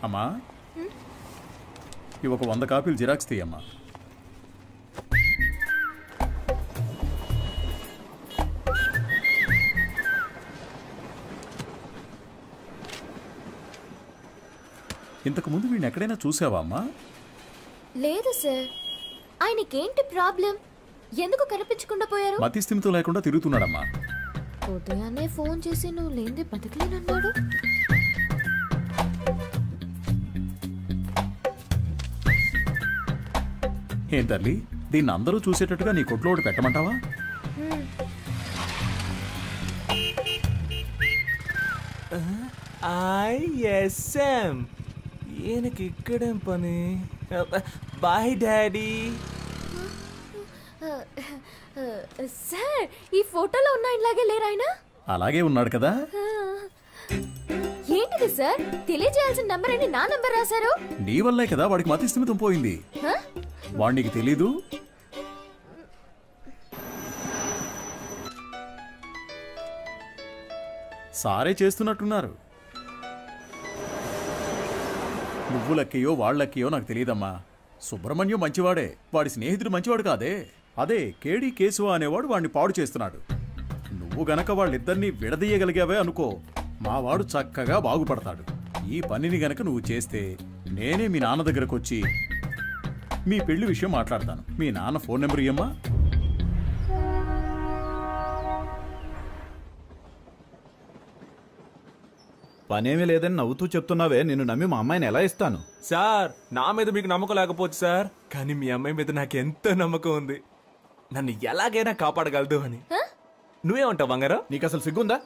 అమ్మా ఇవి ఒక 100 కాపీలు జిరాక్స్ తీయమ్మా. ఇంతకు ముందు వీడిని ఎక్కడైనా చూసావా అమ్మా? లేదు సార్. ఆయనకేంటి ప్రాబ్లం? ఎందుకు కనిపించకుండా పోయారు? మతి స్థిమితం లేకుండా తిరుగుతున్నాడమ్మా. ఉదయాన్నే ఫోన్ చేసి నువ్వు లేనిదే బతకలేనన్నాడు. ఏం తల్లి, దీన్ని అందరూ చూసేటట్టుగా నీ కొట్లో ఒకటి పెట్టమంటావా? ఐఎస్ఎం ఈయనకి ఇక్కడేం పని? Bye daddy. సార్, ఈ ఫోటోలో ఉన్న ఇలాగే లేరు ఆయన? అలాగే ఉన్నాడు కదా. ఏంటిది సార్, తెలియజేయాల్సిన నంబర్ అని నా నంబర్ రాశారు? నీ వల్లే కదా వాడికి మతి స్థిమితం పోయింది. వాడికి తెలీదు. సారే చేస్తున్నట్టున్నారు. నువ్వు లక్కయో వాళ్ళక్కయో నాకు తెలియదమ్మా. సుబ్రహ్మణ్యం మంచివాడే, వాడి స్నేహితుడు మంచివాడు కాదే. అదే కేడి కేశవ అనేవాడు వాడిని పాడు చేస్తున్నాడు. నువ్వు గనక వాళ్ళిద్దరినీ విడదీయగలిగావే అనుకో, మావాడు చక్కగా బాగుపడతాడు. ఈ పనిని గనక నువ్వు చేస్తే నేనే మీ నాన్న దగ్గరకు వచ్చి మీ పెళ్లి విషయం మాట్లాడతాను. మీ నాన్న ఫోన్ నెంబర్ ఇయ్యమ్మా. పనేమీ లేదని నవ్వుతూ చెప్తున్నావే, నిన్ను నమ్మి మా అమ్మాయిని ఎలా ఇస్తాను? సార్, నా మీద మీకు నమ్మకం లేకపోవచ్చు సార్, కానీ మీ అమ్మాయి మీద నాకు ఎంతో నమ్మకం ఉంది. నన్ను ఎలాగైనా కాపాడగలదు అని. నువ్వేమంటావు బంగారం? నీకు అసలు సిగ్గుందా?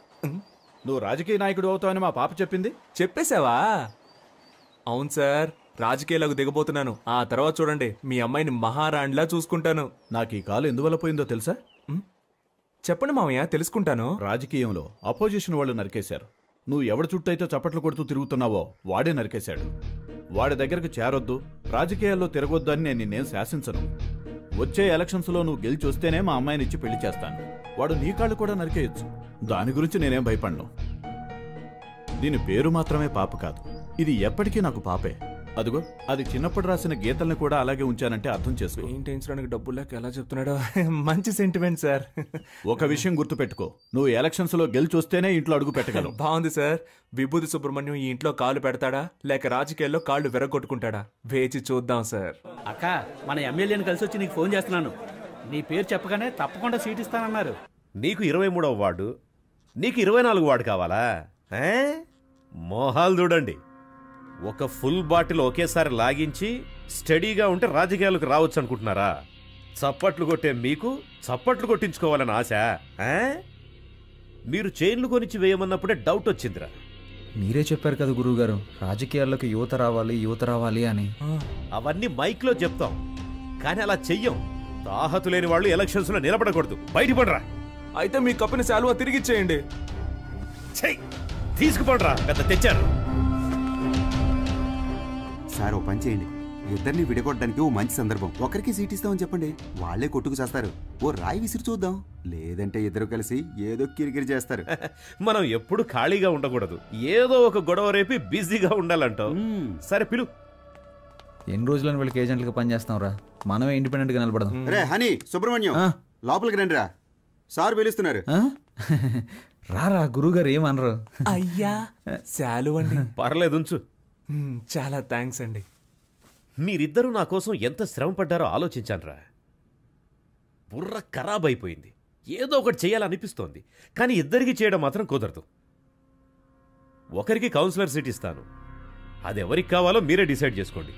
నువ్వు రాజకీయ నాయకుడు అవుతావని మా పాప చెప్పింది. చెప్పేశావా? అవును సార్, రాజకీయాలకు దిగబోతున్నాను. ఆ తర్వాత చూడండి, మీ అమ్మాయిని మహారాణిలా చూసుకుంటాను. నాకు ఈ కాలు ఎందువల్ల పోయిందో తెలుసా? చెప్పండి మామయ్య, తెలుసుకుంటాను. రాజకీయంలో అపోజిషన్ వాళ్ళు నరికేశారు. నువ్వు ఎవడి చుట్టూ అయితే చప్పట్లు కొడుతూ తిరుగుతున్నావో వాడే నరికేశాడు. వాడి దగ్గరకు చేరొద్దు, రాజకీయాల్లో తిరగొద్దు అని నేను నిన్నేం శాసించను. వచ్చే ఎలక్షన్స్లో నువ్వు గెలిచి వస్తేనే మా అమ్మాయిని ఇచ్చి పెళ్లి చేస్తాను. వాడు నీ కాళ్ళు కూడా నరికేయచ్చు. దాని గురించి నేనేం భయపడను. దీని పేరు మాత్రమే పాప కాదు, ఇది ఎప్పటికీ నాకు పాపే. అదిగో, అది చిన్నప్పుడు రాసిన గీతల్ని కూడా అలాగే ఉంచానంటే అర్థం చేసుకో. పెయింటించడానికి డబ్బులు లేక ఎలా చెప్తున్నాడో. మంచి సెంటిమెంట్ సార్. ఒక విషయం గుర్తుపెట్టుకో, నువ్వు ఎలక్షన్స్ లో గెలిచి వస్తేనే ఇంట్లో అడుగు పెట్టగలవు. బాగుంది సార్. విభూతి సుబ్రహ్మణ్యం ఈ ఇంట్లో కాలు పెడతాడా లేక రాజకీయాల్లో కాళ్ళు విరగొట్టుకుంటాడా? వేచి చూద్దాం సార్. అక్క, మన ఎమ్మెల్యేని కలిసి వచ్చి నీకు ఫోన్ చేస్తున్నాను. నీ పేరు చెప్పగానే తప్పకుండా సీట్ ఇస్తానన్నారు. నీకు 23వ వార్డు, నీకు 24 వార్డు కావాలా? మోహాలు చూడండి. ఒక ఫుల్ బాటిల్ ఒకేసారి లాగించి స్టడీగా ఉంటే రాజకీయాలకు రావచ్చు అనుకుంటున్నారా? చప్పట్లు కొట్టే మీకు చప్పట్లు కొట్టించుకోవాలని ఆశ? మీరు చైన్లు కొనిచ్చి వేయమన్నప్పుడే డౌట్ వచ్చిందిరా. మీరే చెప్పారు కదా గురువుగారు, రాజకీయాల్లోకి యువత రావాలి అని. అవన్నీ మైక్లో చెప్తాం, కానీ అలా చెయ్యం. తాహతు లేని వాళ్ళు ఎలక్షన్స్ లో నిలబడకూడదు. బయటపడరా. అయితే మీ కప్పిన శాలువా తిరిగిచ్చేయండి. తీసుకుపడరా, పెద్ద తెచ్చారు. సార్, ఓ పని చేయండి, ఇద్దరిని విడగొట్టడానికి ఓ మంచి సందర్భం. ఒకరికి సీట్ ఇస్తామని చెప్పండి, వాళ్లే కొట్టుకు చేస్తారు. ఓ రాయి విసిరి చూద్దాం, లేదంటే ఇద్దరు కలిసి ఏదో కిరికిరి చేస్తారు. మనం ఎప్పుడు ఖాళీగా ఉండకూడదు, ఏదో ఒక గొడవ రేపి బిజీగా ఉండాలంటావు. సరే పిలు. ఎన్ని రోజులని వీళ్ళకి ఏజెంట్లుగా పనిచేస్తాం రా, మనమే ఇండిపెండెంట్ గా నిలబడదాం. రే హనీ, సుబ్రహ్మణ్యం లోపలికి రండి రా, సార్ పిలుస్తున్నారు. రారా, గురువుగారు ఏమనరు. అయ్యా శాలువండి. పర్లేదు ఉంచు. చాలా థ్యాంక్స్ అండి. మీరిద్దరూ నా కోసం ఎంత శ్రమ పడ్డారో ఆలోచించానురా. బుర్ర ఖరాబ్ అయిపోయింది. ఏదో ఒకటి చేయాలనిపిస్తోంది, కానీ ఇద్దరికి చేయడం మాత్రం కుదరదు. ఒకరికి కౌన్సిలర్ సీట్ ఇస్తాను, అది ఎవరికి కావాలో మీరే డిసైడ్ చేసుకోండి.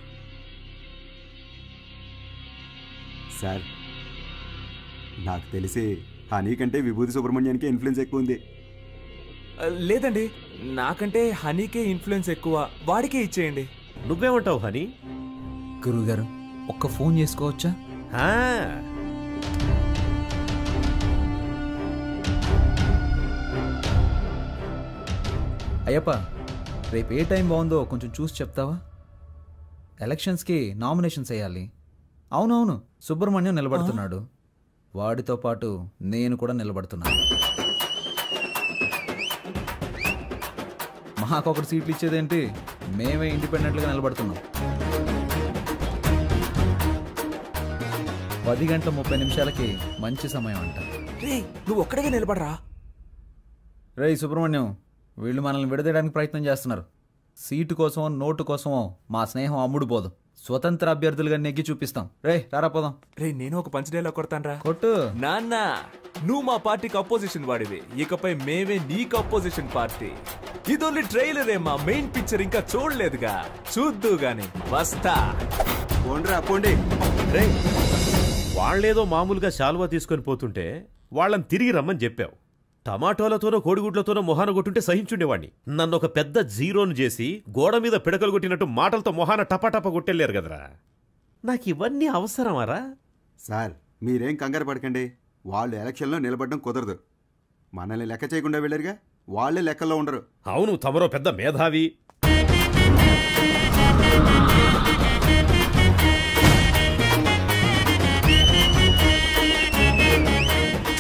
సార్, నాకు తెలిసి హనీ కంటే విభూతి సుబ్రహ్మణ్యానికి ఇన్ఫ్లుయెన్స్ ఎక్కువ ఉంది. లేదండి, నాకంటే హనీకే ఇన్ఫ్లుయెన్స్ ఎక్కువ, వాడికే ఇచ్చేయండి. నువ్వేమంటావు హనీ? గురువుగారు, ఒక్క ఫోన్ చేసుకోవచ్చా? అయ్యప్ప, రేపు ఏ టైం బాగుందో కొంచెం చూసి చెప్తావా? ఎలక్షన్స్కి నామినేషన్స్ వేయాలి. అవునవును, సుబ్రహ్మణ్యం నిలబడుతున్నాడు, వాడితో పాటు నేను కూడా నిలబడుతున్నాను. మాకొకటి సీట్లు ఇచ్చేదేంటి, మేమే ఇండిపెండెంట్గా నిలబడుతున్నాం. 10:30 మంచి సమయం అంట. నువ్వు ఒక్కడిగా నిలబడరా. రేయ్ సుబ్రహ్మణ్యం, వీళ్ళు మనల్ని విడదీయడానికి ప్రయత్నం చేస్తున్నారు. సీటు కోసమో నోటు కోసమో మా స్నేహం అమ్ముడు పోదు. స్వతంత్ర అభ్యర్థులుగా నెగ్గి చూపిస్తాం. రే రారా పోదాం. రే నేను ఒక పంచ్ డైలాగ్ కొడతానరా. కొట్టు. నాన్న నువ్వు మా పార్టీకి అపోజిషన్ వాడివి, ఇకపై మేమే నీకు అపోజిషన్ పార్టీ. ఇది ఓన్లీ ట్రైలరే, మా మెయిన్ పిక్చర్ ఇంకా చూడలేదుగా, చూద్దు గాని వస్తా. పోండి. రే వాళ్ళేదో మామూలుగా శాలువా తీసుకొని పోతుంటే వాళ్ళని తిరిగి రమ్మని చెప్పావు. టమాటోలతోనో కోడిగుడ్లతోనో మొహాన కొట్టుంటే సహించుండేవాడిని. నన్ను ఒక పెద్ద జీరోను చేసి గోడ మీద పిడకలు కొట్టినట్టు మాటలతో మొహాన టపాటప కొట్టెళ్ళారు కదరా. నాకు ఇవన్నీ అవసరమారా? సార్ మీరేం కంగారు పడకండి. వాళ్ళు ఎలక్షన్లో నిలబడడం కుదరదు. మనల్ని లెక్క చేయకుండా వెళ్ళారుగా, వాళ్ళే లెక్కల్లో ఉండరు. అవును, తమరో పెద్ద మేధావి.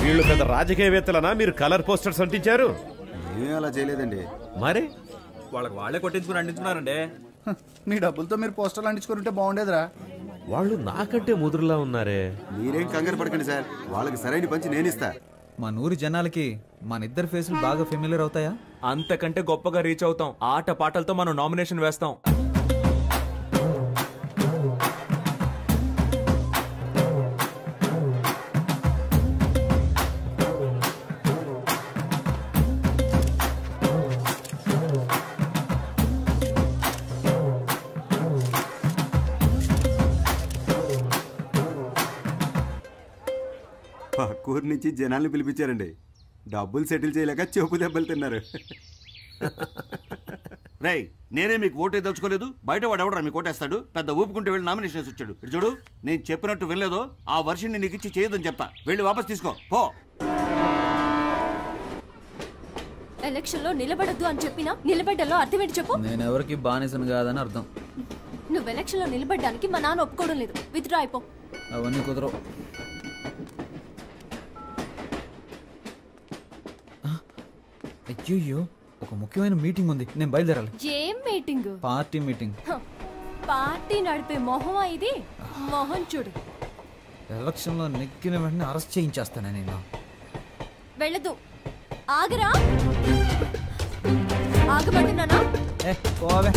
వీళ్ళు పెద్ద రాజకీయవేత్తలనా మీరు కలర్ పోస్టర్స్ అంటించారు? ఏమీ అలా చేయలేదండి. మరి వాళ్ళకి వాళ్ళే కొట్టించుకుని అంటించున్నారండి. మీ డబ్బులతో మీరు పోస్టర్లు అంటించుకుంటే బాగుండేదిరా. వాళ్ళు నాకంటే ముదురులా ఉన్నారే. మీరేం కంగారు పడకండి సార్, వాళ్ళకి సరైన పంచి నేనిస్తా. మా నూరి జనాలకి మనిద్దరి ఫేసులు బాగా ఫెమిలియర్ అవుతాయా? అంతకంటే గొప్పగా రీచ్ అవుతాం. ఆట పాటలతో మనం నామినేషన్ వేస్తాం. పక్కూరు నుంచి జనాల్ని పిలిపించారండి. డబ్బులు సెటిల్ చేయలేక చెపు దెబ్బలు తిన్నారు. రేయ్ నేనే మీకు ఓటే దలుచుకోలేదు, బయట వాడు ఎవడరా మీకు ఓటేస్తాడు? పెద్ద ఊపుకుంటూ వెళ్ళి నామినేషన్ వచ్చాడు. ఇటు చూడు, నేను చెప్పినట్టు వెళ్ళలేదో ఆ వర్షన్ని నీకు ఇచ్చి చేయదని చెప్తా. వెళ్ళి వాపస్ తీసుకో పో. ఎలక్షన్ లో నిలబడద్దు అని చెప్పినా నిలబడ్డలో అర్థం ఏంటి చెప్పు? నేను ఎవరికి బానిసను కాదని అర్థం. నువ్వు ఎలక్షన్ లో నిలబడ్డానికి మా నాన్న ఒప్పుకోవడం లేదు. విత్డ్రా అయిపో. అవన్నీ కుదరవు. అయ్యో, ఒక ముఖ్యమైన మీటింగ్ ఉంది, నేను బయలుదేరాలి. ఏం మీటింగ్? Party meeting. పార్టీ నడిపే మొహమా ఇది? మొహం చూడు. ఎలక్షన్లో నెగ్గిన వెంటనే అరెస్ట్ చేయించేస్తాను నేను. వెళ్ళదు. ఆగరా. ఆగబడుతున్నానా? పోవే.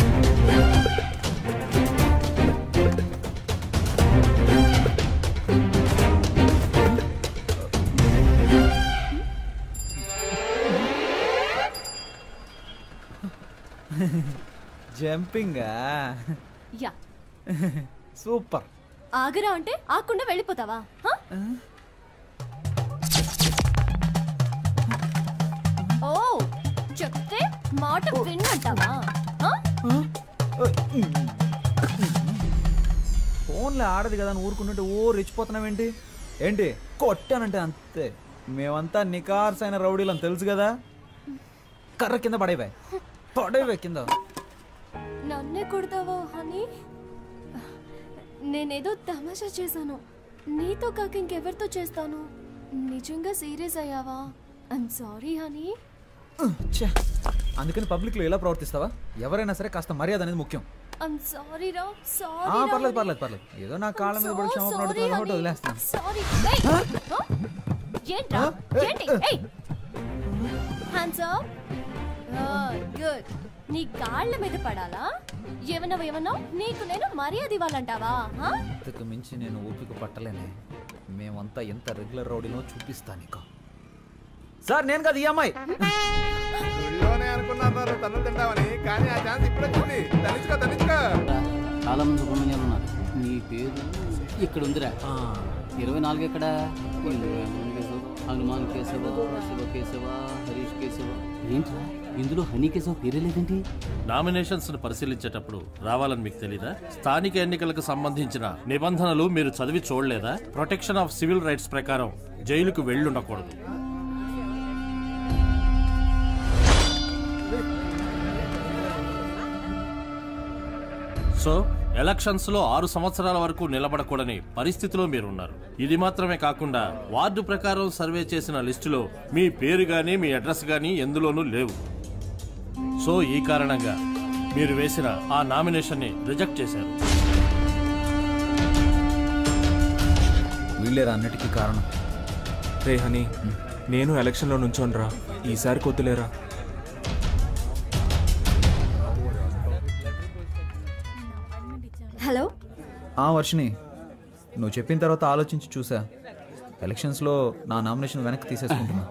జంపింగా? యా. సూపర్. ఆగరా అంటే ఆకుండా వెళ్ళిపోతావా? ఓ చెప్తే మాట విన్నంటావా? ఫోన్లో ఆడదు కదా అని ఊరుకుంటుంటే ఓ రెచ్చిపోతున్నావేంటి? ఏంటి కొట్టానంటే అంతే. మేమంతా నికార్సైన రౌడీలని తెలుసు కదా. కర్ర కింద పడేవే కింద. నన్నే కొడతావా హనీ? నేనేదో తమాషా చేశాను. నీతో కాక ఇంకెవరితో చేస్తాను? నిజంగా సీరియస్ అయ్యావా? I'm sorry honey. అందుకని పబ్లిక్ లో ఎలా ప్రవర్తిస్తావా? ఎవరైనా సరే కాస్త మర్యాద అనేది ముఖ్యం. ఐఎమ్ సారీ రా. సారీ. పర్లేదు. ఏదో నా కాళ్ళ మీద పడి క్షమాపణ అడుగుతున్నా కాబట్టి వదిలేస్తాను. సారీ. ఏంట్రా? ఏంటి? Hands up. గుడ్. నీ కాళ్ళ మీద పడాలా? ఏమన్నా నీకు నేను మర్యాద ఇవ్వాలంటావా? ఇంతకు మించి నేను ఓపిక పట్టలేనే. మేమంతా ఎంత రెగ్యులర్ రౌడీలో చూపిస్తా నీకు. సార్ నేను కదా ఈ అమ్మాయి. చాలా మంది సుబ్రహ్మణ్యాలు ఉన్నారు. నీ పేరు ఇక్కడ ఉందిరా. 24 ఎక్కడ? హనుమాన్ కేశవ, శివ కేశవ, హరీష్ కేశవ. ఏంట్రా ఇందులో హనీ కేశవ పేరే లేదేంటి? నామినేషన్స్ పరిశీలించేటప్పుడు రావాలని మీకు తెలీదా? స్థానిక ఎన్నికలకు సంబంధించిన నిబంధనలు మీరు చదివి చూడలేదా? ప్రొటెక్షన్ ఆఫ్ సివిల్ రైట్స్ ప్రకారం జైలుకు వెళ్ళుండకూడదు. సో ఎలక్షన్స్ లో 6 సంవత్సరాల వరకు నిలబడకూడని పరిస్థితిలో మీరున్నారు. ఇది మాత్రమే కాకుండా వార్డు ప్రకారం సర్వే చేసిన లిస్టులో మీ పేరు గానీ మీ అడ్రస్ గానీ ఎందులోనూ లేవు. సో ఈ కారణంగా మీరు వేసిన ఆ నామినేషన్ని రిజెక్ట్ చేశారు. వీళ్ళేరా అన్నిటికీ కారణం. రే హనీ, నేను ఎలక్షన్లో నుంచోనరా, ఈసారి కొద్దులేరా. హలో. వర్షిని, నువ్వు చెప్పిన తర్వాత ఆలోచించి చూసా. ఎలక్షన్స్లో నా నామినేషన్ వెనక్కి తీసేసుకుంటున్నా.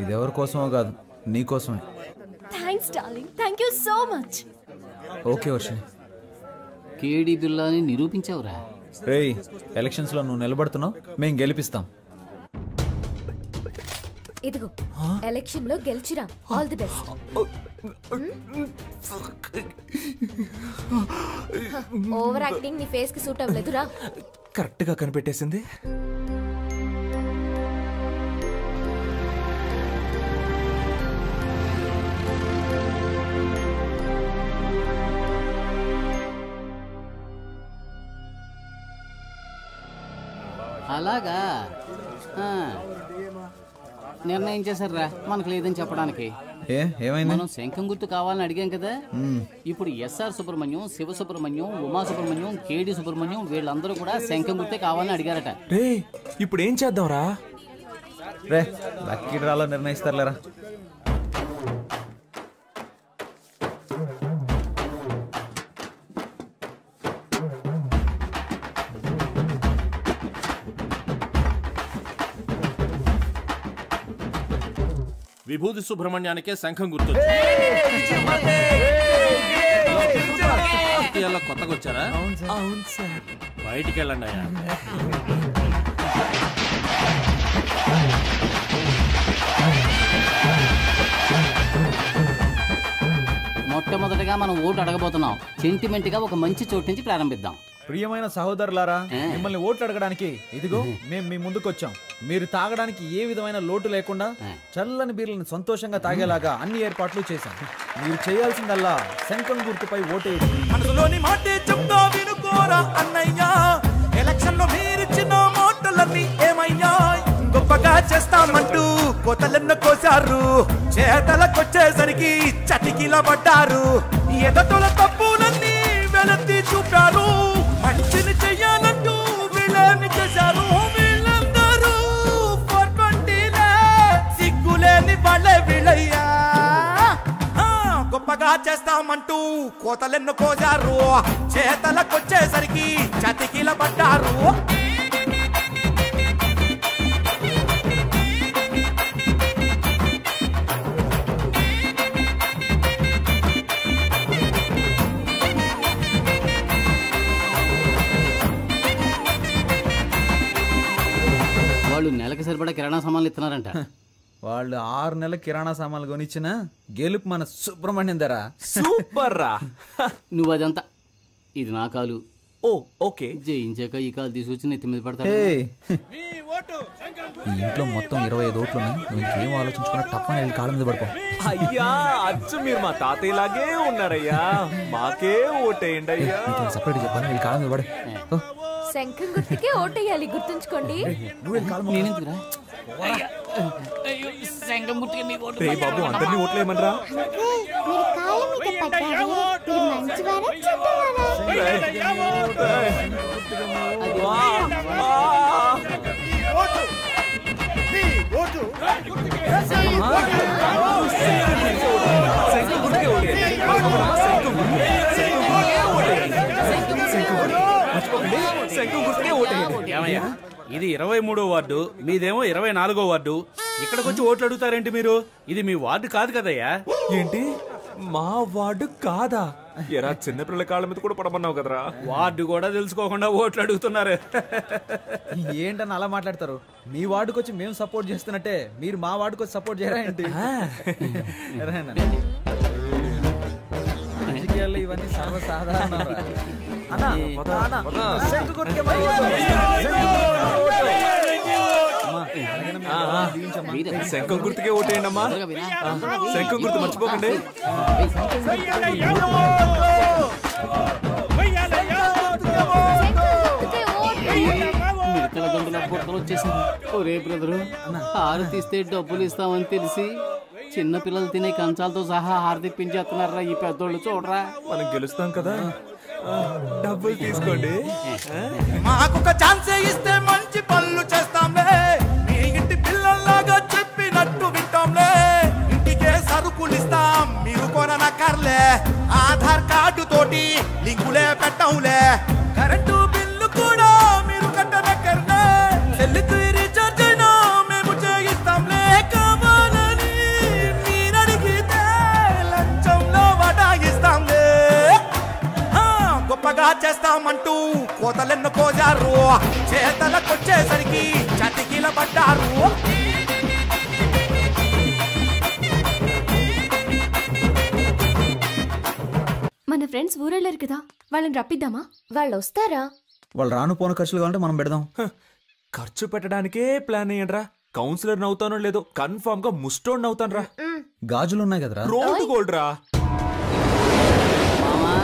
ఇది ఎవరి కోసమో కాదు, నీ కోసమే. Thanks darling, thank you so much. Okay Varshini. కేడి బిల్లాని నిరూపించావురా. రేయ్, ఎలక్షన్స్లో నువ్వు నిలబడుతున్నావు, మేము గెలిపిస్తాం. ఇదిగో ఎలక్షన్ లో గెలిచిరా. All the best. Over acting నీ ఫేస్ కి సూట్ అవ్వలేదురా. కరెక్ట్ గా కనిపెట్టేసింది. అలాగా నిర్ణయం చేశారా మనకు లేదని చెప్పడానికి. ఏమైంది? మనం శంఖం గుర్తు కావాలని అడిగాం కదా. ఇప్పుడు ఎస్ఆర్ సుబ్రహ్మణ్యం, శివ సుబ్రహ్మణ్యం, ఉమా సుబ్రహ్మణ్యం, కేడి సుబ్రహ్మణ్యం వీళ్ళందరూ కూడా శంఖం గుర్తే కావాలని అడిగారట. రే ఇప్పుడు ఏం చేద్దాంరా? రే లక్కీ డ్రాలో నిర్ణయిస్తారులేరా. విభూతి సుబ్రహ్మణ్యానికే శంఖం గుర్తు. కొత్తగా వచ్చారా? అవును సార్. బయటికి వెళ్ళండి అయ్యా. మొట్టమొదటిగా మనం ఓటు అడగబోతున్నాం. సెంటిమెంట్ గా ఒక మంచి చోటు నుంచి ప్రారంభిద్దాం. ప్రియమైన సహోదరులారా, మిమ్మల్ని ఓట్లు అడగడానికి ఇదిగో మేము మీ ముందుకు వచ్చాం. మీరు తాగడానికి ఏ విధమైన లోటు లేకుండా చల్లని బీర్లను సంతోషంగా తాగేలాగా అన్ని ఏర్పాట్లు చేశాం. మీరు చేయాల్సిందల్లా శంఖం గుర్తుపై ఓటేయండి. మనసులోని మాటే చెప్తా వినుకోరా అన్నయ్యా. ఎలక్షన్ లో మీరిచ్చిన మాటలన్నీ ఏమయ్యా? గొప్పగా చేస్తామంటూ కోతలెన్న కోసారు, చేతలకొచ్చేసరికి చటికిల పడ్డారు. ఎదటల తప్పులన్నీ వెలత్తి చూపారు, మంచిని చెయ్యాలంటూ వీళ్ళని చేశారు. వీళ్ళందరూ 420 సిగ్గులేని వాళ్ళే వీళ్ళయ్యా. గొప్పగా చేస్తామంటూ కోతలెన్ను కోసారు, చేతలకొచ్చేసరికి చతికిల పడ్డారు. వాళ్ళు నెలకు సరిపడా కిరాణా సామాన్లు ఇస్తున్నారంట. వాళ్ళు 6 నెలల కిరాణా సామాన్లు కొనిచ్చిన గెలుపు మన సుబ్రహ్మణ్యం ధర. సూపర్ రా. నువ్వు అదంతా, ఇది నా కాలు. ఓ ఓకే. జయించాక ఈ కాలు తీసుకొచ్చి నెత్తి మీద పడతాడు. ఈ ఇంట్లో మొత్తం 25 ఓట్లు ఉన్నాయి. నువ్వు ఇంకేం ఆలోచించుకున్నా తప్పని వెళ్ళి కాళ్ళ మీద పడుకో. అయ్యా అచ్చు మీరు మా తాతయ్యలాగే ఉన్నారయ్యా. మాకే ఓటేయండి అయ్యా. సపరేట్ చెప్పాను, వెళ్ళి కాళ్ళ మీద పడు. శంఖం గుర్తుకే ఓటేయాలి, గుర్తుంచుకోండి. రే బాబు, అందరినీ ఓట్లేయమనరా. ఇది 23వ వార్డు, మీదేమో 24వ వార్డు. ఇక్కడికి వచ్చి ఓట్లు అడుగుతారేంటి మీరు? ఇది మీ వార్డు కాదు కదయ్యా. ఏంటి మా వార్డు కాదా? ఎరా చిన్నపిల్లల కాళ్ళ మీద కూడా పడమన్నావు కదరా. వార్డు కూడా తెలుసుకోకుండా ఓట్లు అడుగుతున్నారు. ఏంటని అలా మాట్లాడతారు? మీ వార్డుకి వచ్చి మేము సపోర్ట్ చేస్తున్నట్టే మీరు మా వార్డుకి వచ్చి సపోర్ట్ చేయరా ఏంటి? రాజకీయాల్లో ఇవన్నీ సర్వసాధారణ. శంఖం గుర్తుకే ఓటేయండి అమ్మా. శంఖం గుర్తు మర్చిపోకండి. వచ్చేసింది. ఒరే బ్రదరు, హారతి ఇస్తే డబ్బులు ఇస్తామని తెలిసి చిన్న పిల్లలు తినే కంచాలతో సహా హారతిప్పించేస్తున్నారా ఈ పెద్దోళ్ళు చూడరా. మనం గెలుస్తాం కదా, డబ్బులు తీసుకోండి. మాకొక ఛాన్స్ ఇస్తే మంచి పనులు చేస్తాంలే, మీ ఇంటి పిల్లల్లాగా చెప్పినట్టు వింటాంలే. ఇంటికే సరుకులు ఇస్తాం మీరు కొననక్కర్లే, ఆధార్ కార్డు తోటి లింకులే పెట్టంలే. కరెంటు బిల్లు కూడా మీరు కట్టనక్కర్లే, సెల్లుకు రీఛార్జ్ అయినా మేము చేయిస్తాంలే. కావాలని మీరడిగితే లంచంలో వడాయిస్తాంలే. గొప్పగా చేస్తామంటూ కోతలెన్ను కోజారు, చేతలకొచ్చేసరికి చతికిల పడ్డారు. మన ఫ్రెండ్స్ ఊరెళ్ళారు కదా, వాళ్ళని రప్పిద్దామా? వాళ్ళు వస్తారా? వాళ్ళు రాను పోను ఖర్చులు కావాలంటే మనం పెడదాం. ఖర్చు పెట్టడానికే ప్లాన్ అయ్యండ్రా. కౌన్సిలర్ నవ్వుతానో లేదో కన్ఫర్మ్ గా ముస్టోడ్ నవ్వుతాను రా. గాజులు ఉన్నాయి కదరా, రోడ్ గోల్డ్ రా. మామా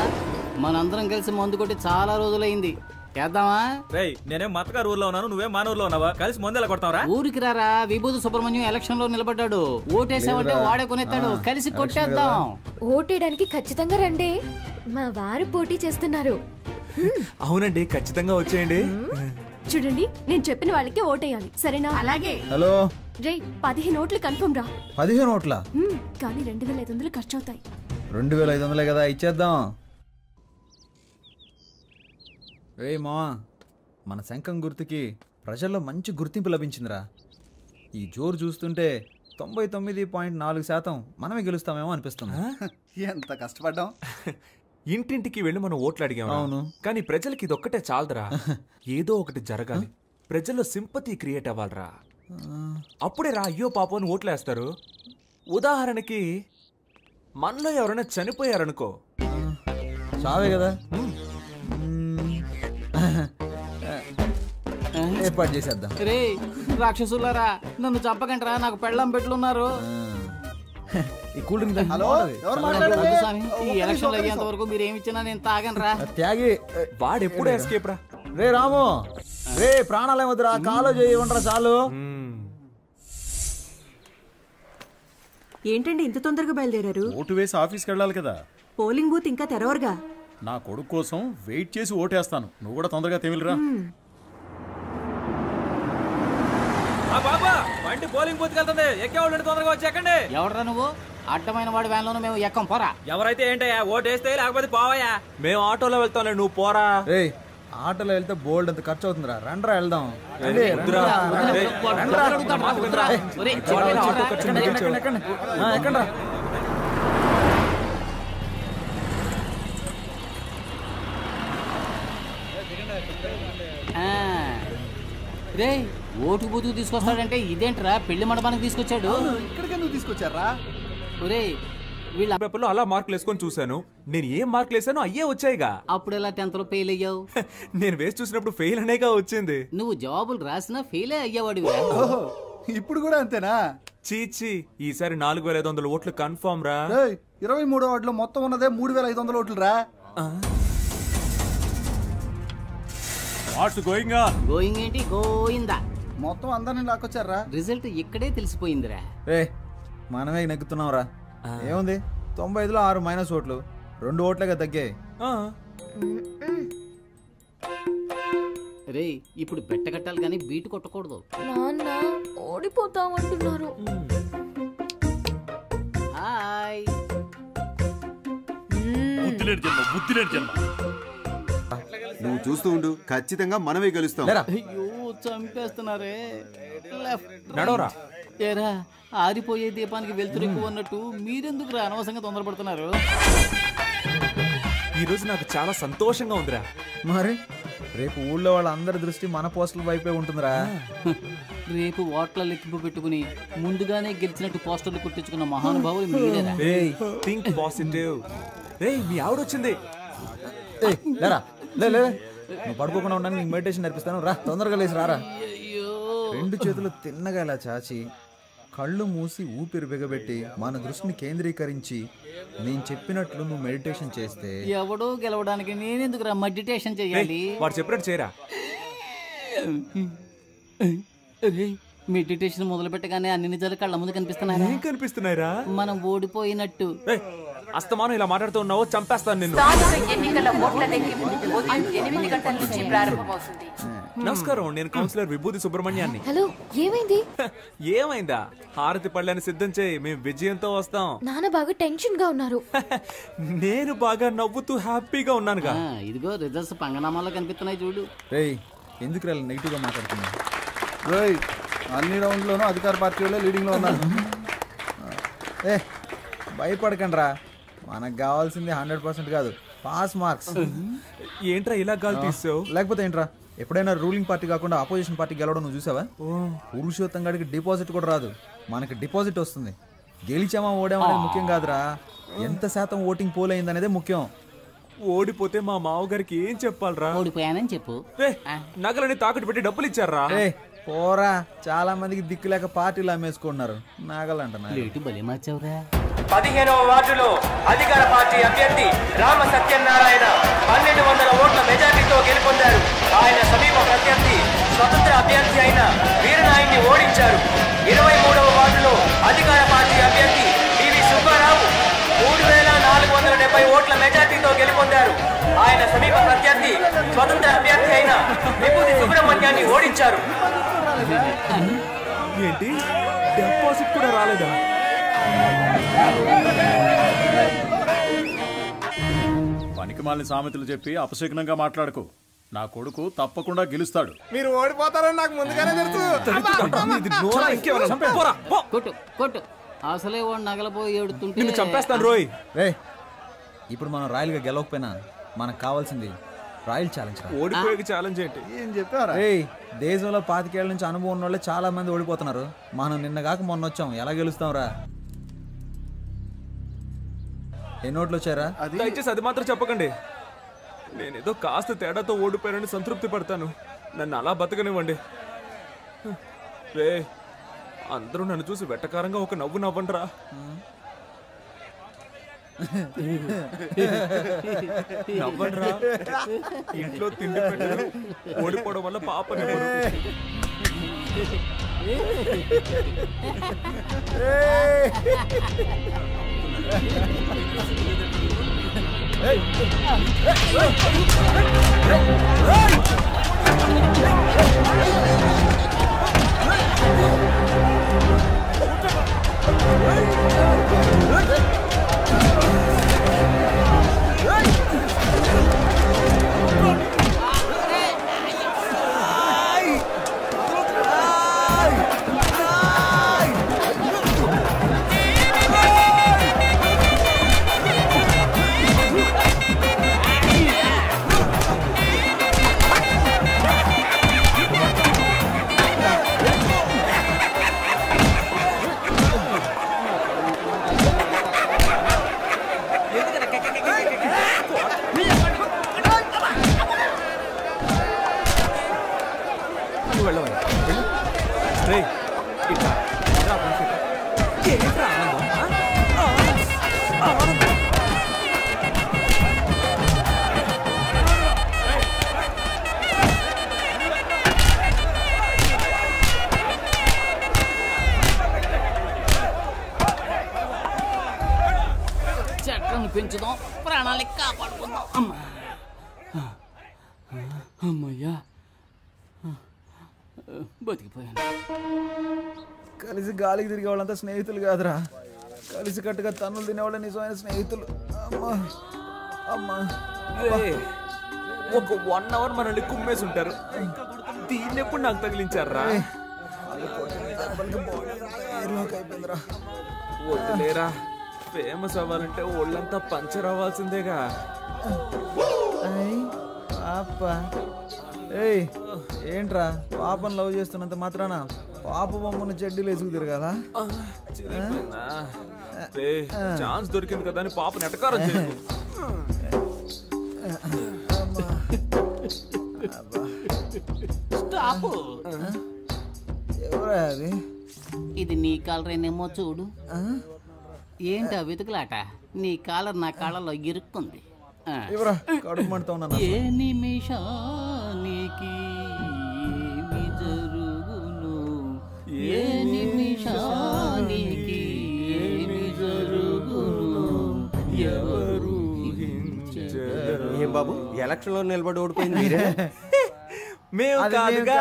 మనందరం కలిసి మందు కొట్టి చాలా రోజులైంది, చేద్దామా? రేయ్ నేనేం మతగారు ఊర్లో ఉన్నాను, నువ్వే మన ఊర్లో ఉన్నావా? కలిసి మందు ఎలా కొడతావరా? ఊరికి రారా, విభూతి సుబ్రహ్మణ్యం ఎలక్షన్ లో నిలబడ్డాడు. ఓటేసామంటే వాడే కొనేస్తాడు, కలిసి కొట్టేద్దాం. ఓటేయడానికి ఖచ్చితంగా రండి, మా వారు పోటీ చేస్తున్నారు. అవునండి, ఖచ్చితంగా వచ్చేయండి. చూడండి, నేను చెప్పిన వాళ్ళకి ఓటేయాలి, సరేనా? అలాగే. హలో రే 15 ఓట్లు కన్ఫర్మ్ రా. 15 ఓట్ల? కానీ 2500 ఖర్చు అవుతాయి. 2500 కదా, ఇచ్చేద్దాం. రే మావా, మన శంఖం గుర్తుకి ప్రజల్లో మంచి గుర్తింపు లభించిందిరా. ఈ జోరు చూస్తుంటే 99.4% మనమే గెలుస్తామేమో అనిపిస్తుంది. ఎంత కష్టపడ్డాం. ఇంటింటికి వెళ్ళి మనం ఓట్లు అడిగాం. అవును. కానీ ప్రజలకి ఇదొక్కటే చాలదురా, ఏదో ఒకటి జరగాలి. ప్రజల్లో సింపతి క్రియేట్ అవ్వాలరా, అప్పుడే రా అయ్యో పాపం అని ఓట్లేస్తారు. ఉదాహరణకి మనలో ఎవరైనా చనిపోయారనుకో, చావే కదా, ఏర్పాటు చేసేద్దాం. రే రాక్షసులారా, నన్ను చంపకంటరా, నాకు పెళ్ళం పెట్లున్నారు. ఈ కూల్ డ్రింక్ హలో, ఎవరు మాట్లాడేది? ఈ ఎలక్షన్ అయ్యేంత వరకు మీరు ఏమి ఇచ్చినా నేను తాగనరా. త్యాగి వాడెప్పుడు ఎస్కేప్ రా. రే రాము, రే ప్రాణాలేమొద్దురా, కాలో చేయమంటారా చాలు. ఏంటండి ఇంత తొందరగా బయలుదేరారు? ఓటు వేసి ఆఫీస్కి వెళ్ళాలి కదా. పోలింగ్ బూత్ ఇంకా తెరవరుగా. నా కొడుకు కోసం వెయిట్ చేసి ఓటేస్తాను, నువ్వు కూడా తొందరగా తెమిలిరా. బాబా బండి పోలింగ్ బూత్ వెళ్తుంది, ఎక్కేవాళ్ళు తొందరగా వచ్చి ఎక్కండి. ఎవడరా నువ్వు? అడ్డమైన వాడి వ్యాన్ లోనే మేము ఎక్కం, పోరా. ఎవరైతే ఏంటయ్యా, ఓటు వేస్తే లేకపోతే పోవయ్యా. మేము ఆటోలో వెళ్తాంలే, నువ్వు పోరా. రే ఆటోలో వెళ్తే బోల్డ్ అంత ఖర్చు అవుతుందిరా, రండ్రా వెళ్దాం. ఎక్కండ్రా. రే ఓటు బూతుకు తీసుకొస్తాడంటే ఇదేంట్రా, పెళ్లి మండపానికి తీసుకొచ్చాడు. ఇక్కడికే నువ్వు తీసుకొచ్చారా? ఒరే వీళ్ళ పేపర్లో అలా మార్కులు వేసుకొని చూశాను, నేను ఏం మార్కులు వేసానో అయ్యే వచ్చాయిగా. అప్పుడు ఎలా 10th లో ఫెయిల్ అయ్యావు? నేను వేసి చూసినప్పుడు ఫెయిల్ అనేగా వచ్చింది. నువ్వు జవాబులు రాసినా ఫెయిలే అయ్యేవాడు. ఇప్పుడు కూడా అంతేనా? చీచి, ఈసారి 4500 ఓట్లు కన్ఫర్మ్ రా. 23వ వార్డులో మొత్తం ఉన్నదే 3500 ఓట్లు రా. What's going on? గోయింగ్ ఏంటి, గోయిందా. మొత్తం అందరిని లాక్కొచ్చారా? రిజల్ట్ ఇక్కడే తెలిసిపోయిందిరా. రే మనమే నెగ్గుతున్నాం రా. ఏముంది, 95లో 6 మైనస్ ఓట్లు, 2 ఓట్లుగా తగ్గాయి. రే ఇప్పుడు బెట్ట కట్టాలి కానీ బీటు కొట్టకూడదు. నాన్న ఓడిపోతామంటున్నారు. హాయ్. నువ్వు చూస్తూ ఉండు, ఖచ్చితంగా మనమే గెలుస్తాం. అయ్యో చంపేస్తున్నారే. నడవరా. ఏరా ఆరిపోయే దీపానికి వెలుతురు ఎక్కువ అన్నట్టు మీరెందుకు అనవసరంగా తొందరపడుతున్నారు? ఈ రోజు నాకు చాలా సంతోషంగా ఉందిరా. మరి రేపు ఊళ్ళో వాళ్ళందరి దృష్టి మన పోస్టుల వైపే ఉంటుందిరా. రేపు ఓట్ల లెక్కింపు పెట్టుకుని ముందుగానే గెలిచినట్టు పోస్టర్లు కుట్టించుకున్న మహానుభావులు మీరేరా. Think positive. రేయ్ మీ ఆవిడొచ్చింది. లేరా లే, నువ్వు పడుకోకుండా ఉండడానికి నీకు మెడిటేషన్ నేర్పిస్తాను రా, తొందరగా లేచి రారా. 2 చేతులు తిన్నగా ఇలా చాచి కళ్ళు మూసి ఊపిరి బిగబెట్టి మన దృష్టిని కేంద్రీకరించి నేను చెప్పినట్లు నువ్వు మెడిటేషన్ చేస్తే ఎవడో గెలవడానికి నేనెందుకురా మెడిటేషన్ చేయాలి? వాడు చెప్పినట్టు చేయరా. మెడిటేషన్ మొదలు పెట్టగానే అన్ని నిజాలు కళ్ళ ముందు కనిపిస్తున్నాయి. ఏం కనిపిస్తున్నాయిరా? మనం ఓడిపోయినట్టు. అస్తమానం ఇలా మాట్లాడుతూ ఉన్నావు, చంపేస్తాను నిన్ను. ఎన్నికల ఓట్ల లెక్కింపు ఉదయం 8 గంటల నుంచి ప్రారంభమవుతుంది. నమస్కారం, నేను కౌన్సిలర్ విభూతి సుబ్రహ్మణ్యాన్ని. హలో, ఏమైంది? ఏమైందా? హారతి పళ్ళని సిద్ధం చేయి, మేము విజయంతో వస్తాం. నాన్న బాగా టెన్షన్ గా ఉన్నారు. నేను బాగా నవ్వుతూ హ్యాపీగా ఉన్నానుగా. ఇదిగో రిజల్ట్స్ పంగనామాలో కనిపిస్తున్నాయి చూడు. రేయ్, ఎందుకు నెగిటివ్ గా మాట్లాడుతున్నా? రేయ్, అన్ని రౌండ్లోనూ అధికార పార్టీ వాళ్ళే లీడింగ్ లో ఉన్నారు. భయపడకండి రా, మనకు కావాల్సింది 100% కాదు, పాస్ మార్క్స్. ఏంట్రా ఇలా గాలి తీసావు? లేకపోతే ఏంట్రా, ఎప్పుడైనా రూలింగ్ పార్టీ కాకుండా ఆపోజిషన్ పార్టీ గెలవడం నువ్వు చూసావా? పురుషోత్తం గడికి డిపాజిట్ కూడా రాదు, మనకి డిపాజిట్ వస్తుంది. గెలిచామా ఓడామా అనేది ముఖ్యం కాదురా, ఎంత శాతం ఓటింగ్ పోల్ అయింది అనేదే ముఖ్యం. ఓడిపోతే మా మావగారికి ఏం చెప్పాలరా? ఓడిపోయానని చెప్పు. నగలని తాకట్టు పెట్టి డబ్బులు ఇచ్చారా? పోరా, చాలా మందికి దిక్కు లేక పార్టీలు అమ్మేసుకుంటున్నారు. నాగలంట 15వ వార్డులో అధికార పార్టీ అభ్యర్థి రామ సత్యనారాయణ 1200 ఓట్ల మెజార్టీతో గెలుపొందారు. ఆయన సమీప ప్రత్యర్థి స్వతంత్ర అభ్యర్థి అయిన వీరనాయుడిని ఓడించారు. 23వ వార్డులో అధికార పార్టీ అభ్యర్థి పివి సుబ్బారావు 3470 ఓట్ల మెజార్టీతో గెలుపొందారు. ఆయన సమీప ప్రత్యర్థి స్వతంత్ర అభ్యర్థి అయిన విభూతి సుబ్రహ్మణ్యాన్ని ఓడించారు. ఏంటి, డిపాజిట్ కూడా రాలేదా? పనికిమాలిన సామెతలు చెప్పి అపశకునంగా మాట్లాడకు. నా కొడుకు తప్పకుండా గెలుస్తాడు. మీరు ఓడిపోతారని నాకు ముందుగానే తెలుసు. కొట్టు కొట్టు, అసలే వాడు నగలపోయి ఏడుతుంటే నిన్ను చంపేస్తాను రోయ్. రే, ఇప్పుడు మనం రాయల్గా గెలవకపోయినా మనకు కావాల్సింది రాయల్ ఛాలెంజ్. ఓడిపోయే ఛాలెంజ్ ఏంటి? ఏం చెప్పారా? దేశంలో 25 ఏళ్ల నుంచి అనుభవం ఉన్న వాళ్ళే చాలా మంది ఓడిపోతున్నారు. మనం నిన్న కాక మొన్న వచ్చాం, ఎలా గెలుస్తాం రా? ఎన్ని ఓట్లు వచ్చారా? దయచేసి అది మాత్రం చెప్పకండి. నేనేదో కాస్త తేడాతో ఓడిపోయానని సంతృప్తి పడతాను. నన్ను అలా బతకనివ్వండి. రే, అందరూ నన్ను చూసి వెట్టకారంగా ఒక నవ్వు నవ్వండిరా. నవ్వండిరా. ఇంట్లో తిండి పెట్టరు, ఓడిపోవడం వల్ల పాపని చట్టాన్ని పెంచుదాం, ప్రాణాలని కాపాడుకుందాం. అమ్మయ్యా, బతికిపోయాను. కలిసి గాలికి తిరిగే వాళ్ళంతా స్నేహితులు కాదురా, కలిసి కట్టుగా తన్నులు తినేవాళ్ళ నిజమైన స్నేహితులు. అమ్మా అమ్మా, ఒక 1 అవర్ మనల్ని కుమ్మేసి ఉంటారు. దీన్ని ఎప్పుడు నాకు తగిలించారా? వద్దులేరా, ఫేమస్ అవ్వాలంటే ఒళ్ళంతా పంచర్ అవ్వాల్సిందేగా. పాప, ఏంట్రా పాపను లవ్ చేస్తున్నంత మాత్రాన పాప బొమ్మను చెడ్డీలు వేసుకు తిరగాల? ఛాన్స్ దొరికింది కదా అని పాప నెటకారం చేయకు. స్టాప్. ఎవరా అది? ఇది నీ కాలరేనేమో చూడు. ఏంటా వెతుకులాట? నీ కాలర్ నా కాళ్ళలో ఇరుక్కుంది. ఏ నిమిషానికి ఏమి జరుగును? ఏ నిమిషానికి ఏమి జరుగును ఎవరు ఏం బాబు ఎలక్షన్ లో నిలబడి ఓడిపోయింది మీరే? మేము కాదుగా.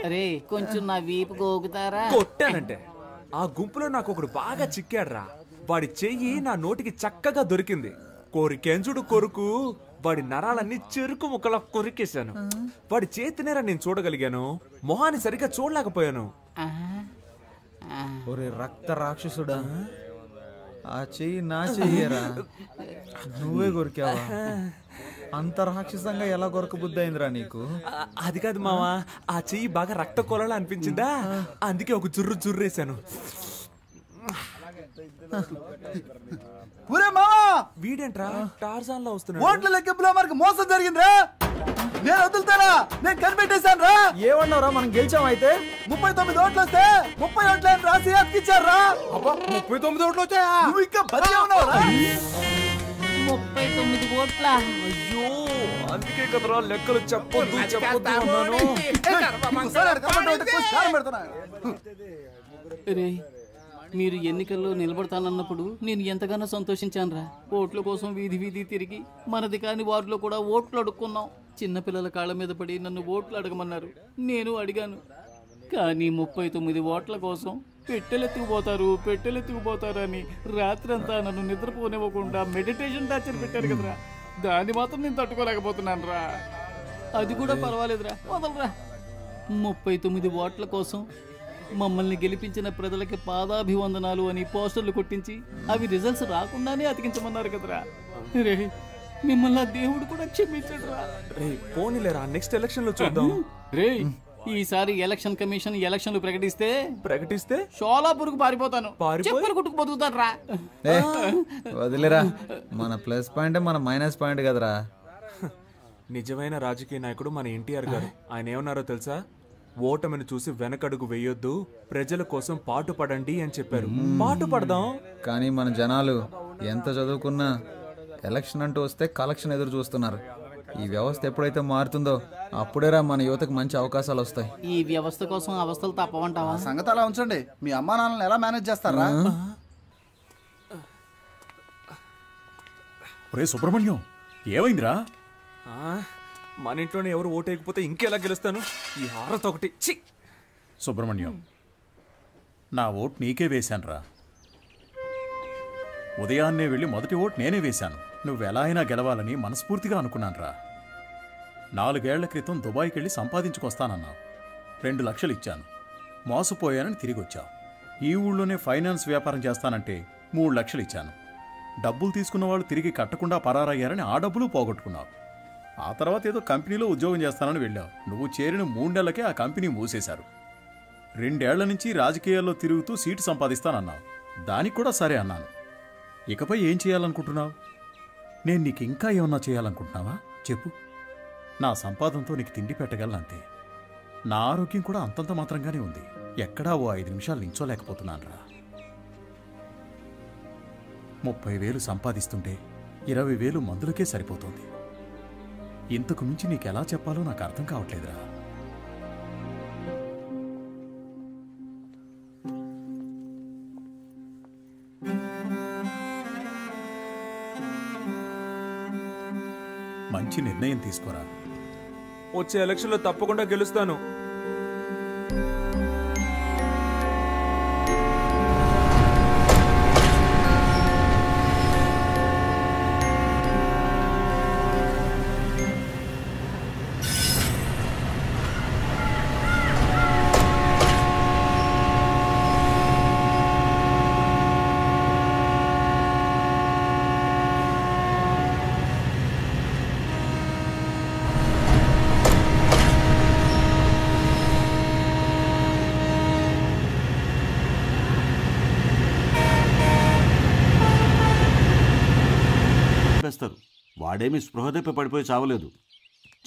అరే కొంచెం నా వీపు గోగుతారా? కొట్టానంటే ఆ గుంపులో నాకు ఒకడు బాగా చిక్కాడ్రా. వాడి చెయ్యి నా నోటికి చక్కగా దొరికింది. కోరికెంచుడు కొరుకు వాడి నరాలన్నీ చెరుకు ముక్కలా కొరికేశాను. వాడి చేతినేరా నేను చూడగలిగాను, మొహాన్ని సరిగ్గా చూడలేకపోయాను. ఒరే రక్త రాక్షసుడా, ఆ చెయ్యి నా చెయ్యరా, నువ్వే కొరికావా? అంత రాక్షసంగా ఎలా కొరకబుద్ధి అయిందిరా నీకు? అది కాదు మావా, ఆ చెయ్యి బాగా రక్త కొలలా అనిపించిందా, అందుకే ఒక జుర్రేశాను. వీడేంట్రా టార్జాన్ లో వస్తున్నాడు? ఓట్ల లెక్కింపులో మనకు మోసం జరిగిందిరా. నేను వదులుతారా? నేను కనిపెట్టేశాను రా. ఏమన్నారా? మనం గెలిచాం. అయితే 39 ఓట్లు వస్తే 30 ఓట్లని రాసి అతికిచ్చారా? 39 ఓట్లు వచ్చాయా? నువ్వు ఇంకా బతికే ఉన్నావురా? 39 ఓట్ల. అయ్యో అందుకే కదరా లెక్కలు చెప్పొద్దు అన్నాను. రే మీరు ఎన్నికల్లో నిలబడతానన్నప్పుడు నేను ఎంతగానో సంతోషించానురా. ఓట్ల కోసం వీధి వీధి తిరిగి మనది కాని వారిలో కూడా ఓట్లు అడుక్కున్నాం. చిన్నపిల్లల కాళ్ళ మీద పడి నన్ను ఓట్లు అడగమన్నారు, నేను అడిగాను. కానీ 39 ఓట్ల కోసం పెట్టెలెత్తుకుపోతారు అని రాత్రంతా నన్ను నిద్రపోనివ్వకుండా మెడిటేషన్ టార్చర్ పెట్టారు కదరా. దాన్ని మాత్రం నేను తట్టుకోలేకపోతున్నాను రా. అది కూడా పర్వాలేదురా, వదలరా. 39 ఓట్ల కోసం మమ్మల్ని గెలిపించిన ప్రజలకి పాదాభివందనాలు అని పోస్టర్లు కొట్టించి అవి రిజల్ట్స్ రాకుండానే అతికించమన్నారు కదరా. రే మిమ్మల్ని దేవుడు కూడా క్షమించడు రా. రే పోనీలేరా, నెక్స్ట్ ఎలక్షన్ లో చూద్దాం. రే ఈసారి ఎలక్షన్ కమిషన్ ఎలక్షన్లు ప్రకటిస్తే షోలాపూర్కు పారిపోతాను, చెప్పులు కుట్టుకు బతుకుతాను రా. వదిలేరా, మన ప్లస్ పాయింట్ మన మైనస్ పాయింట్ కదరా. నిజమైన రాజకీయ నాయకుడు మన ఎన్టీఆర్ గారు. ఆయన ఏమన్నారో తెలుసా? ఓటమిని చూసి వెనకడుగు వేయొద్దు, ప్రజల కోసం పాటు పడండి అని చెప్పారు. పాటు పడదాం. కానీ మన జనాలు ఎంత చదువుకున్నా ఎలక్షన్ అంటూ వస్తే కలెక్షన్ ఎదురు చూస్తున్నారు. ఈ వ్యవస్థ ఎప్పుడైతే మారుతుందో అప్పుడేరా మన యువతకు మంచి అవకాశాలు వస్తాయి. ఈ వ్యవస్థ కోసం అవస్థలు తప్పవంటావా? సంగతి అలా ఉంచండి. మీ అమ్మా నాన్నలను ఎలా మేనేజ్ చేస్తారా? ఒరే సుబ్రహ్మణ్యం, ఏమైందిరా? మన ఇంట్లోనే ఎవరు ఓటేయకపోతే ఇంకెలా గెలుస్తాను? ఈ హారత ఒకటి. సుబ్రహ్మణ్యం, నా ఓటు నీకే వేశానురా. ఉదయాన్నే వెళ్ళి మొదటి ఓటు నేనే వేశాను. నువ్వెలా అయినా గెలవాలని మనస్ఫూర్తిగా అనుకున్నానురా. 4 ఏళ్ల క్రితం దుబాయ్కి వెళ్ళి సంపాదించుకొస్తానన్నావు. 2 లక్షలు ఇచ్చాను, మోసపోయానని తిరిగి వచ్చావు. ఈ ఊళ్ళోనే ఫైనాన్స్ వ్యాపారం చేస్తానంటే 3 లక్షలు ఇచ్చాను. డబ్బులు తీసుకున్న వాళ్ళు తిరిగి కట్టకుండా పరారయ్యారని ఆ డబ్బులు పోగొట్టుకున్నావు. ఆ తర్వాత ఏదో కంపెనీలో ఉద్యోగం చేస్తానని వెళ్ళావు. నువ్వు చేరిన 3 నెలలకే ఆ కంపెనీ మూసేశారు. 2 ఏళ్ల నుంచి రాజకీయాల్లో తిరుగుతూ సీటు సంపాదిస్తానన్నావు. దానికి కూడా సరే అన్నాను. ఇకపై ఏం చేయాలనుకుంటున్నావు? నేను నీకు ఇంకా ఏమన్నా చేయాలనుకుంటున్నావా చెప్పు. నా సంపాదనతో నీకు తిండి పెట్టగలనంతే. నా ఆరోగ్యం కూడా అంతంత మాత్రంగానే ఉంది. ఎక్కడా ఓ 5 నిమిషాలు నించోలేకపోతున్నానురా. 30,000 సంపాదిస్తుంటే 20,000 మందులకే సరిపోతుంది. ఇంతకు మించి నీకెలా చెప్పాలో నాకు అర్థం కావట్లేదురా. మంచి నిర్ణయం తీసుకోరా. వచ్చే ఎలక్షన్ లో తప్పకుండా గెలుస్తాను. వాడేమి స్పృహ తప్పి పడిపోయి చావలేదు,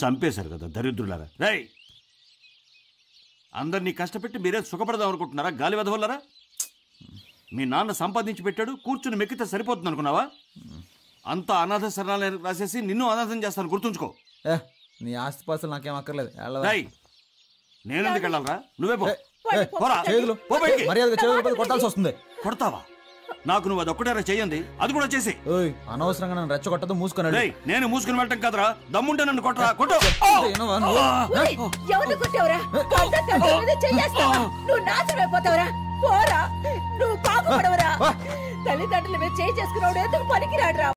చంపేశారు కదా దరిద్రులారా. రేయ్, అందరినీ కష్టపెట్టి మీరే సుఖపడదాం అనుకుంటున్నారా? గాలి వెదవల్లరా. మీ నాన్న సంపాదించి పెట్టాడు, కూర్చుని మెక్కితే సరిపోతుంది అనుకున్నావా? అంతా అనాథ శరణాలయం రాసేసి నిన్ను అనాథం చేస్తాను, గుర్తుంచుకో. నీ ఆస్తిపాస్తులు నాకేం అక్కర్లేదు. నేను ఎందుకు వెళ్ళాలరా? నువ్వే పో. చేతులు మర్యాదగా చేతులు కొట్టాల్సి వస్తుంది. కొడతావా? నాకు నువ్వు అదొక్కటేరా చెయ్యండి, అది కూడా చేసి. అనవసరంగా నన్ను రెచ్చగొట్టదు, మూసుకున్నాడు. నేను మూసుకుని వెళ్ళటం కదరా, దమ్ముంటే నన్ను కొట్టరా, కొట్టు. ఎవరు కొట్టావురా? నువ్వు నాశనం అయిపోతావురా. పోరా, నువ్వు పాపపడవరా. తల్లిదండ్రుల మీద చేయి చేసుకున్నాడు ఎందుకు పనికిరాడురా.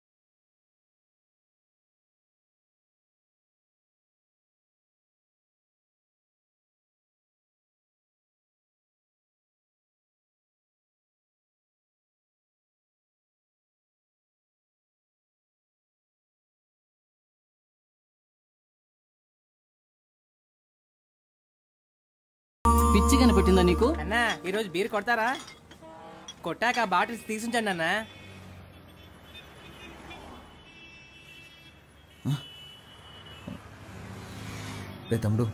పిచ్చి కనిపెట్టిందా నీకు? అన్నా ఈరోజు బీర్ కొడతారా? కొట్టాక బాటిల్స్ తీసుంచండి అన్నా. రే తమ్ముడు,